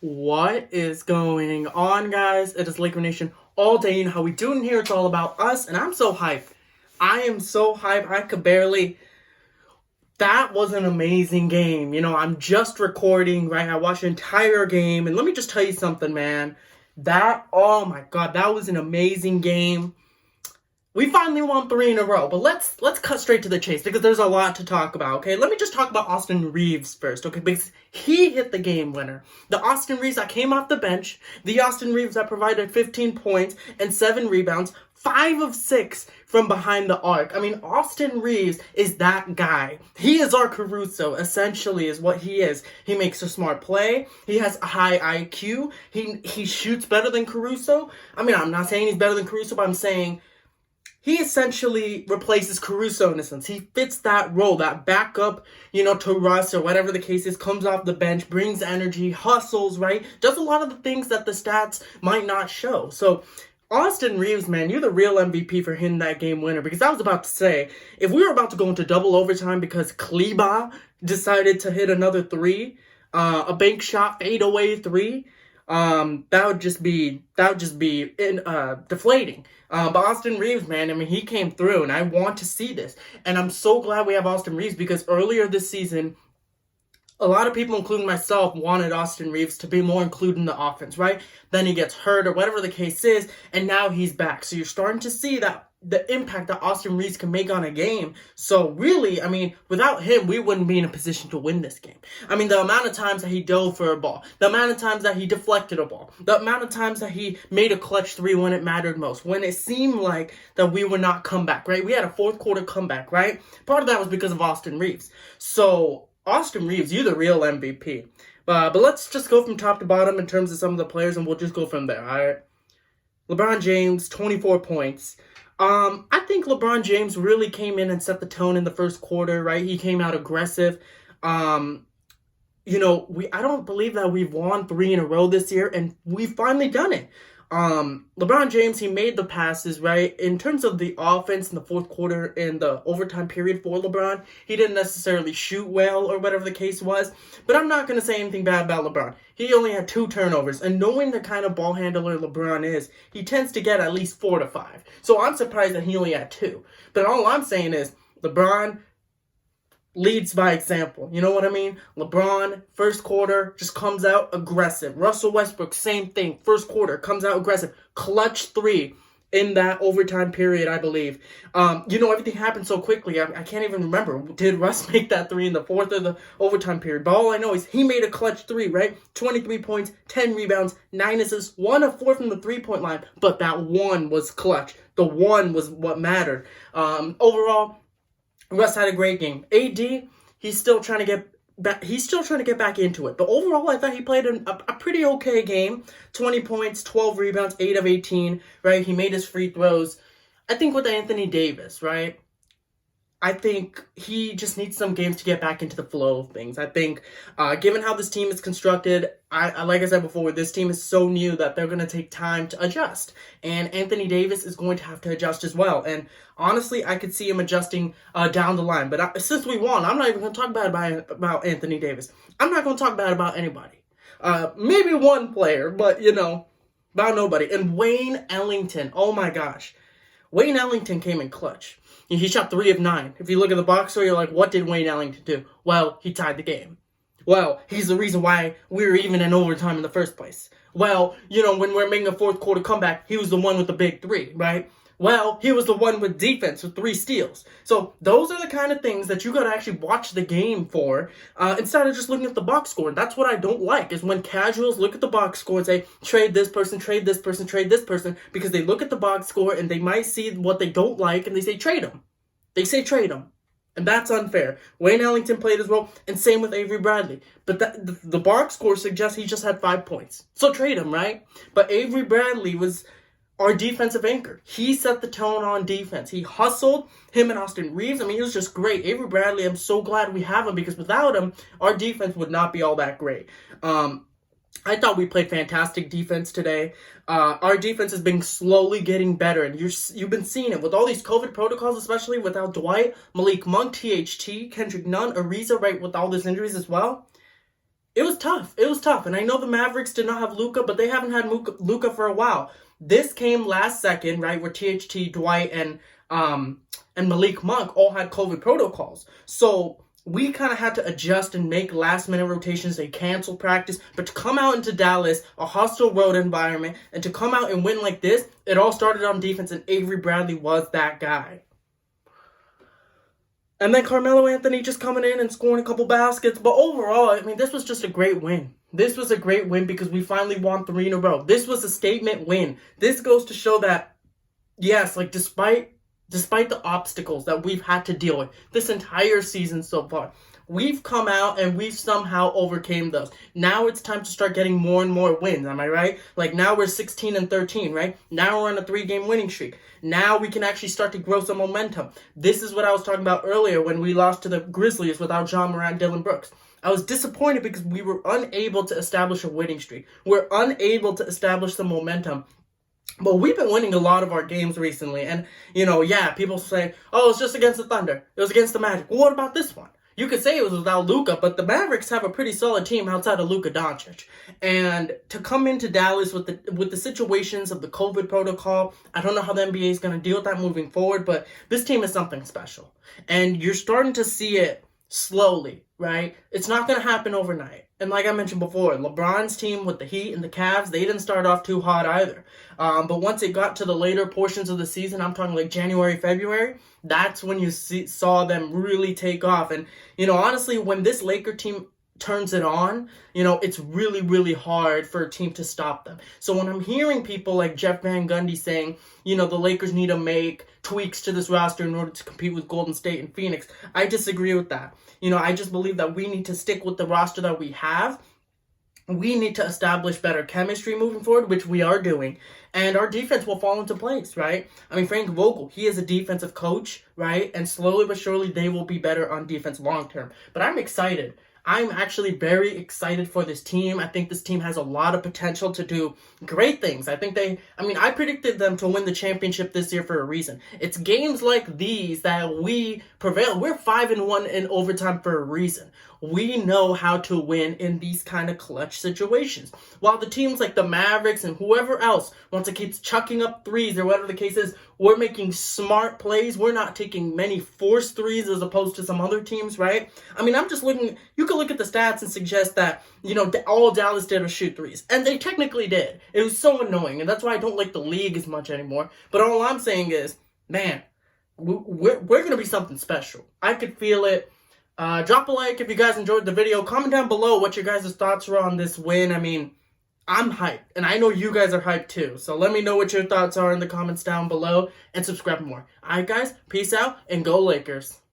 What is going on, guys? It is Laker Nation all day. You know how we do in here. It's all about us, and I'm so hyped. I am so hyped. I could barely. That was an amazing game. I'm just recording, right? I watched the entire game, and let me just tell you something, man. Oh my God, that was an amazing game. We finally won 3 in a row, but let's cut straight to the chase because there's a lot to talk about, okay? Let me just talk about Austin Reaves first, okay? Because he hit the game winner. The Austin Reaves that came off the bench, the Austin Reaves that provided 15 points and 7 rebounds, 5 of 6 from behind the arc. I mean, Austin Reaves is that guy. He is our Caruso, essentially, is what he is. He makes a smart play. He has a high IQ. He shoots better than Caruso. I mean, I'm not saying he's better than Caruso, but I'm saying he essentially replaces Caruso in a sense. He fits that role, that backup, to Russ or whatever the case is, comes off the bench, brings energy, hustles, right? Does a lot of the things that the stats might not show. So, Austin Reaves, man, you're the real MVP for hitting that game winner. Because I was about to say, if we were about to go into double overtime because Kleba decided to hit another 3, a bank shot fadeaway 3, that would just be deflating. But Austin Reaves, man, I mean, he came through, and I want to see this. And I'm so glad we have Austin Reaves because earlier this season, a lot of people, including myself, wanted Austin Reaves to be more included in the offense, right? Then he gets hurt or whatever the case is, and now he's back. So you're starting to see that the impact that Austin Reaves can make on a game. So really, I mean, without him, we wouldn't be in a position to win this game. I mean, the amount of times that he dove for a ball, the amount of times that he deflected a ball, the amount of times that he made a clutch 3 when it mattered most, when it seemed like that we would not come back, right? We had a fourth quarter comeback, right? Part of that was because of Austin Reaves. So Austin Reaves, you're the real MVP. But let's just go from top to bottom in terms of some of the players, and we'll just go from there, all right? LeBron James, 24 points. I think LeBron James really came in and set the tone in the first quarter, right? He came out aggressive. I don't believe that we've won 3 in a row this year, and we've finally done it. LeBron James, he made the passes, right? In terms of the offense in the fourth quarter and the overtime period for LeBron, he didn't necessarily shoot well or whatever the case was, but I'm not going to say anything bad about LeBron. He only had 2 turnovers, and knowing the kind of ball handler LeBron is, he tends to get at least 4 to 5. So I'm surprised that he only had 2. But all I'm saying is, LeBron leads by example. You know what I mean? LeBron, first quarter, just comes out aggressive. Russell Westbrook, same thing. First quarter, comes out aggressive. Clutch 3 in that overtime period, I believe. Everything happened so quickly. I can't even remember. Did Russ make that 3 in the fourth or the overtime period? But all I know is he made a clutch 3, right? 23 points, 10 rebounds, 9 assists, 1 of 4 from the 3-point line. But that 1 was clutch. The 1 was what mattered. Overall, Russ had a great game. AD, he's still trying to get back. He's still trying to get back into it. But overall, I thought he played a pretty okay game. 20 points, 12 rebounds, 8 of 18. Right? He made his free throws. I think with Anthony Davis, right? I think he just needs some games to get back into the flow of things. I think, given how this team is constructed, like I said before, this team is so new that they're going to take time to adjust. And Anthony Davis is going to have to adjust as well. And honestly, I could see him adjusting down the line. But since we won, I'm not even going to talk bad about Anthony Davis. I'm not going to talk bad about anybody. Maybe one player, but, about nobody. And Wayne Ellington, oh my gosh. Wayne Ellington came in clutch. He shot 3 of 9. If you look at the box score, you're like, what did Wayne Ellington do? Well, he tied the game. Well, he's the reason why we were even in overtime in the first place. Well, when we're making a fourth quarter comeback, he was the one with the big 3, right? Well, he was the one with defense with 3 steals. So those are the kind of things that you got to actually watch the game for instead of just looking at the box score. And that's what I don't like is when casuals look at the box score and say, trade this person, trade this person, trade this person, because they look at the box score and they might see what they don't like and they say, trade them. They say, trade them. And that's unfair. Wayne Ellington played his role, and same with Avery Bradley. But the box score suggests he just had 5 points. So trade him, right? But Avery Bradley was our defensive anchor. He set the tone on defense. He hustled, him and Austin Reaves. I mean, it was just great. Avery Bradley, I'm so glad we have him because without him, our defense would not be all that great. I thought we played fantastic defense today. Our defense has been slowly getting better, and you've been seeing it with all these COVID protocols, especially without Dwight, Malik Monk, THT, Kendrick Nunn, Ariza, right, with all these injuries as well. it was tough. It was tough. And I know the Mavericks did not have Luka, but they haven't had Luka for a while. This came last second, right, where THT, Dwight, and Malik Monk all had COVID protocols. So we kind of had to adjust and make last-minute rotations. They canceled practice. But to come out into Dallas, a hostile road environment, and to come out and win like this, it all started on defense, and Avery Bradley was that guy. And then Carmelo Anthony just coming in and scoring a couple baskets. But overall, I mean, this was just a great win. This was a great win because we finally won 3 in a row. This was a statement win. This goes to show that, yes, like despite the obstacles that we've had to deal with this entire season so far, we've come out and we've somehow overcame those. Now it's time to start getting more and more wins, am I right? Like now we're 16-13, right? Now we're on a 3-game winning streak. Now we can actually start to grow some momentum. This is what I was talking about earlier when we lost to the Grizzlies without John Morant, Dillon Brooks. I was disappointed because we were unable to establish a winning streak. We're unable to establish some momentum. But we've been winning a lot of our games recently. And, yeah, people say, oh, it's just against the Thunder. It was against the Magic. Well, what about this one? You could say it was without Luka, but the Mavericks have a pretty solid team outside of Luka Doncic. And to come into Dallas with the situations of the COVID protocol, I don't know how the NBA is going to deal with that moving forward, but this team is something special. And you're starting to see it slowly, right? It's not going to happen overnight. And like I mentioned before, LeBron's team with the Heat and the Cavs, they didn't start off too hot either. But once it got to the later portions of the season, I'm talking like January, February, that's when you saw them really take off. And, honestly, when this Laker team turns it on, it's really, really hard for a team to stop them. So when I'm hearing people like Jeff Van Gundy saying, the Lakers need to make tweaks to this roster in order to compete with Golden State and Phoenix, I disagree with that. I just believe that we need to stick with the roster that we have. We need to establish better chemistry moving forward, which we are doing. And our defense will fall into place, right? I mean, Frank Vogel, he is a defensive coach, right? And slowly but surely, they will be better on defense long term. But I'm excited. I'm actually very excited for this team. I think this team has a lot of potential to do great things. I predicted them to win the championship this year for a reason. It's games like these that we prevail. We're 5-1 in overtime for a reason. We know how to win in these kind of clutch situations. While the teams like the Mavericks and whoever else wants to keep chucking up threes or whatever the case is, we're making smart plays. We're not taking many forced threes as opposed to some other teams, right? I mean, I'm just looking, you can look at the stats and suggest that, all Dallas did was shoot threes. And they technically did. It was so annoying. And that's why I don't like the league as much anymore. But all I'm saying is, man, we're going to be something special. I could feel it. Drop a like if you guys enjoyed the video. Comment down below what your guys' thoughts were on this win. I mean, I'm hyped, and I know you guys are hyped too. So let me know what your thoughts are in the comments down below, and subscribe more. Alright guys, peace out, and go Lakers.